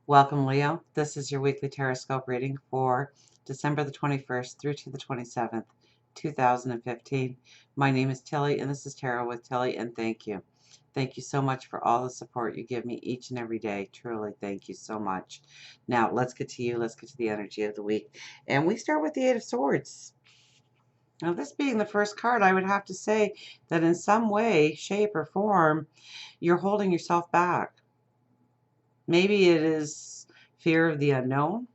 Welcome, Leo. This is your weekly Teroscope reading for December the 21st through to the 27th, 2015. My name is Tilly, and this is Tarot with Tilly, and thank you. Thank you so much for all the support you give me each and every day. Truly, thank you so much. Now, let's get to you. Let's get to the energy of the week. And we start with the Eight of Swords. Now, this being the first card, I would have to say that in some way, shape, or form, you're holding yourself back. Maybe it is fear of the unknown.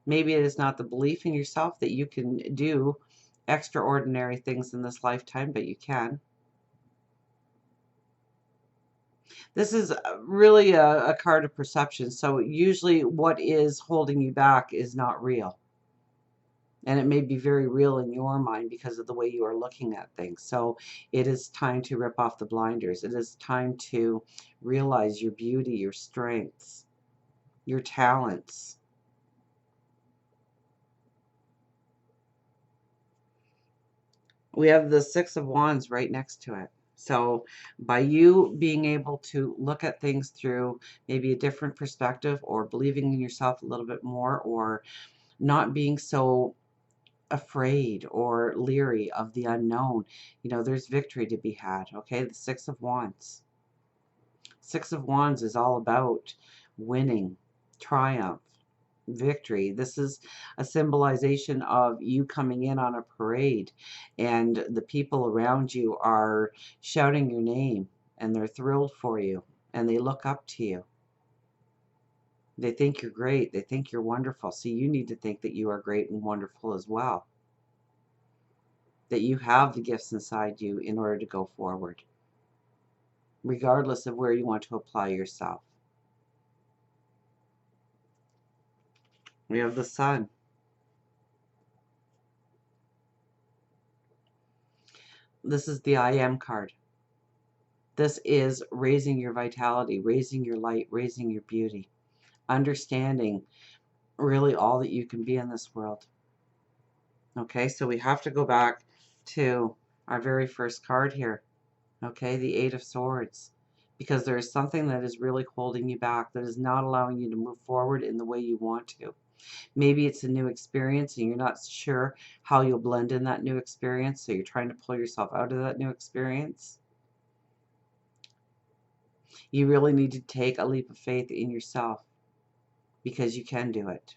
Maybe it is not the belief in yourself that you can do extraordinary things in this lifetime, but you can. This is really a card of perception. So usually what is holding you back is not real. And it may be very real in your mind because of the way you are looking at things. So it is time to rip off the blinders. It is time to realize your beauty, your strengths, your talents. We have the Six of Wands right next to it. So by you being able to look at things through maybe a different perspective, or believing in yourself a little bit more, or not being so afraid or leery of the unknown, there's victory to be had. Okay, the Six of Wands. Six of Wands is all about winning, triumph, victory. This is a symbolization of you coming in on a parade, and the people around you are shouting your name, and they're thrilled for you, and they look up to you. They think you're great. They think you're wonderful. So you need to think that you are great and wonderful as well. That you have the gifts inside you in order to go forward, regardless of where you want to apply yourself. We have the Sun. This is the I Am card. This is raising your vitality, raising your light, raising your beauty, understanding really all that you can be in this world. Okay, so we have to go back to our very first card here. Okay, the Eight of Swords. Because there is something that is really holding you back, that is not allowing you to move forward in the way you want to. Maybe it's a new experience and you're not sure how you'll blend in that new experience, so you're trying to pull yourself out of that new experience. You really need to take a leap of faith in yourself, because you can do it.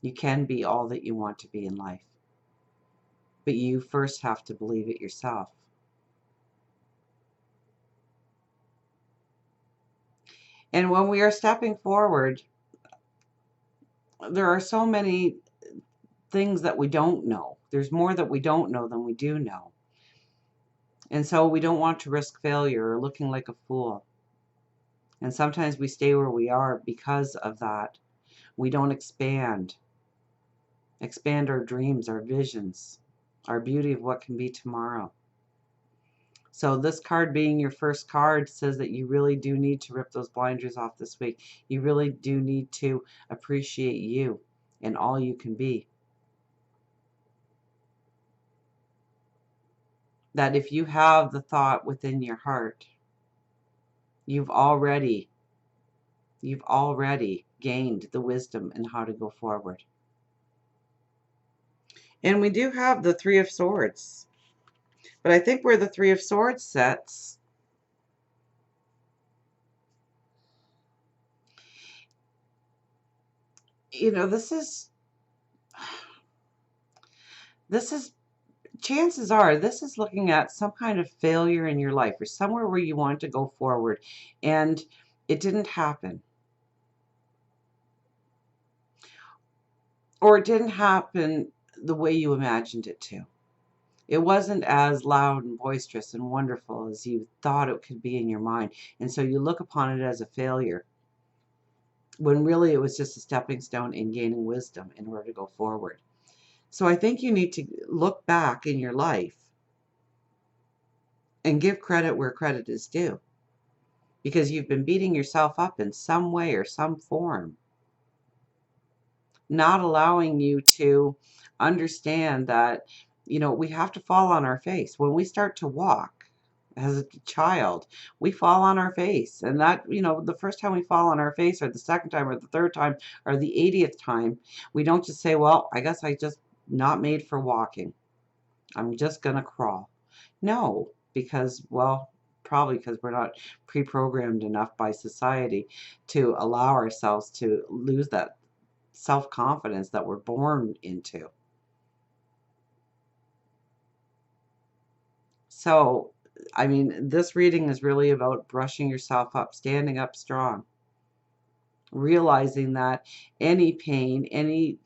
You can be all that you want to be in life. But you first have to believe it yourself. And when we are stepping forward, there are so many things that we don't know. There's more that we don't know than we do know. And so we don't want to risk failure or looking like a fool. And sometimes we stay where we are because of that. We don't expand our dreams, our visions, our beauty of what can be tomorrow. So this card being your first card says that you really do need to rip those blinders off this week. You really do need to appreciate you and all you can be. That if you have the thought within your heart, you've already gained the wisdom in how to go forward. And we do have the Three of Swords. But I think where the Three of Swords sits, this is chances are this is looking at some kind of failure in your life, or somewhere where you want to go forward and it didn't happen. Or it didn't happen the way you imagined it to. It wasn't as loud and boisterous and wonderful as you thought it could be in your mind. And so you look upon it as a failure, when really it was just a stepping stone in gaining wisdom in order to go forward. So I think you need to look back in your life and give credit where credit is due, because you've been beating yourself up in some way or some form, not allowing you to understand that, we have to fall on our face. When we start to walk, As a child, we fall on our face. And that, the first time we fall on our face, or the second time, or the third time, or the 80th time, we don't just say, well, I guess I just not made for walking. I'm just going to crawl. No, because, well, probably because we're not pre-programmed enough by society to allow ourselves to lose that self-confidence that we're born into. So, I mean, this reading is really about brushing yourself up, standing up strong, realizing that any pain, any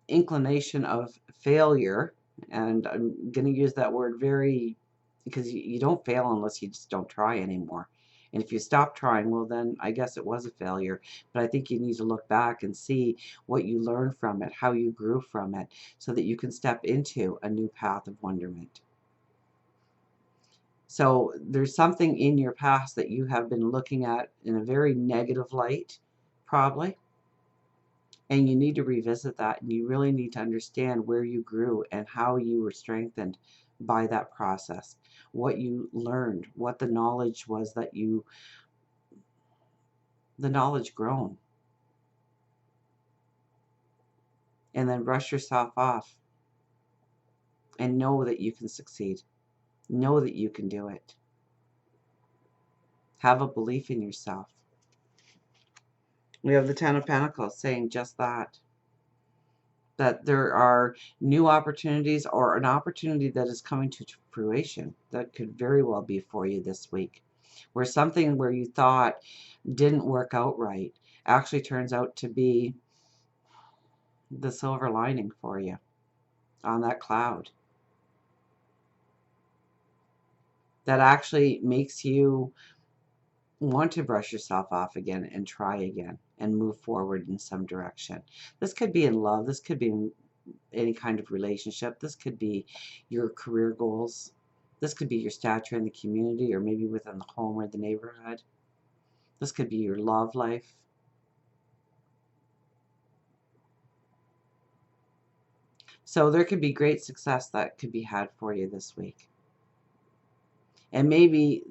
inclination of failure, and I'm going to use that word very, because you don't fail unless you just don't try anymore. And if you stop trying, well, then I guess it was a failure. But I think you need to look back and see what you learned from it, how you grew from it, so that you can step into a new path of wonderment. So there's something in your past that you have been looking at in a very negative light, probably. And you need to revisit that, and you really need to understand where you grew and how you were strengthened by that process, what you learned, what the knowledge was that the knowledge grown. And then brush yourself off and know that you can succeed. Know that you can do it. Have a belief in yourself. We have the Ten of Pentacles saying just that. That there are new opportunities, or an opportunity that is coming to fruition that could very well be for you this week, where something where you thought didn't work out right actually turns out to be the silver lining for you on that cloud, that actually makes you want to brush yourself off again and try again and move forward in some direction. This could be in love, this could be in any kind of relationship. This could be your career goals. This could be your stature in the community, or maybe within the home or the neighborhood. This could be your love life. So there could be great success that could be had for you this week. And maybe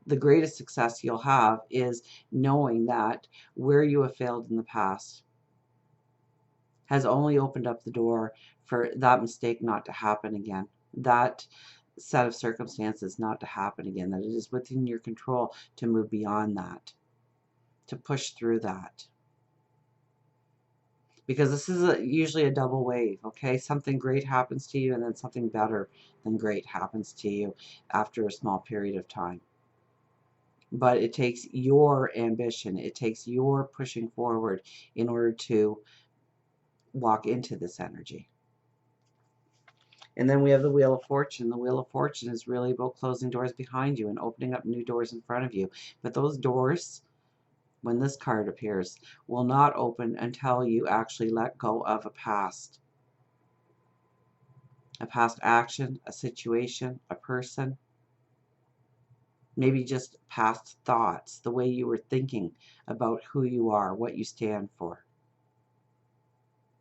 the greatest success you'll have is knowing that where you have failed in the past has only opened up the door for that mistake not to happen again. That set of circumstances not to happen again, that it is within your control to move beyond that, to push through that. Because this is usually a double wave, okay? Something great happens to you, and then something better than great happens to you after a small period of time. But it takes your ambition, it takes your pushing forward in order to walk into this energy. And then we have the Wheel of Fortune. The Wheel of Fortune is really about closing doors behind you and opening up new doors in front of you. But those doors, when this card appears, will not open until you actually let go of a past action, a situation, a person, maybe just past thoughts, the way you were thinking about who you are, what you stand for.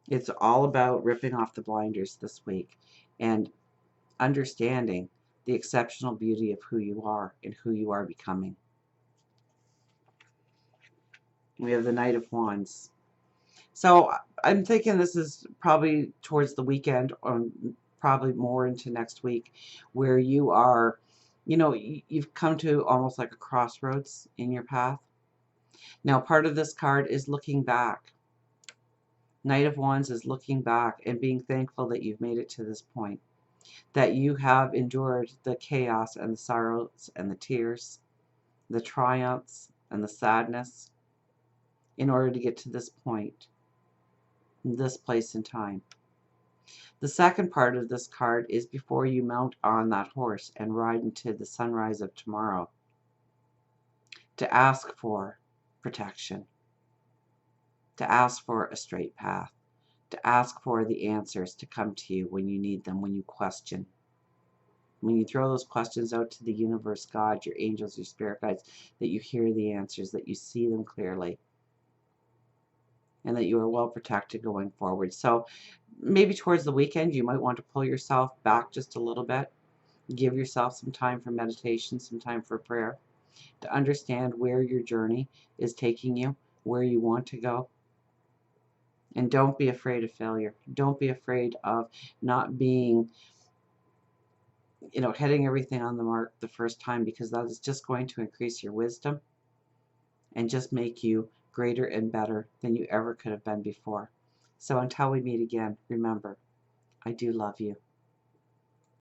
It's all about ripping off the blinders this week and understanding the exceptional beauty of who you are and who you are becoming. We have the Knight of Wands. So I'm thinking this is probably towards the weekend, or probably more into next week, where you are, you've come to almost like a crossroads in your path. Now, part of this card is looking back. Knight of Wands is looking back and being thankful that you've made it to this point, that you have endured the chaos and the sorrows and the tears, the triumphs and the sadness in order to get to this point, this place in time. The second part of this card is before you mount on that horse and ride into the sunrise of tomorrow, to ask for protection, to ask for a straight path, to ask for the answers to come to you when you need them, when you question. When you throw those questions out to the universe, God, your angels, your spirit guides, that you hear the answers, that you see them clearly, and that you are well protected going forward. So maybe towards the weekend, you might want to pull yourself back just a little bit. Give yourself some time for meditation, some time for prayer, to understand where your journey is taking you, where you want to go. And don't be afraid of failure. Don't be afraid of not being, hitting everything on the mark the first time, because that is just going to increase your wisdom and just make you greater and better than you ever could have been before. So until we meet again, remember, I do love you.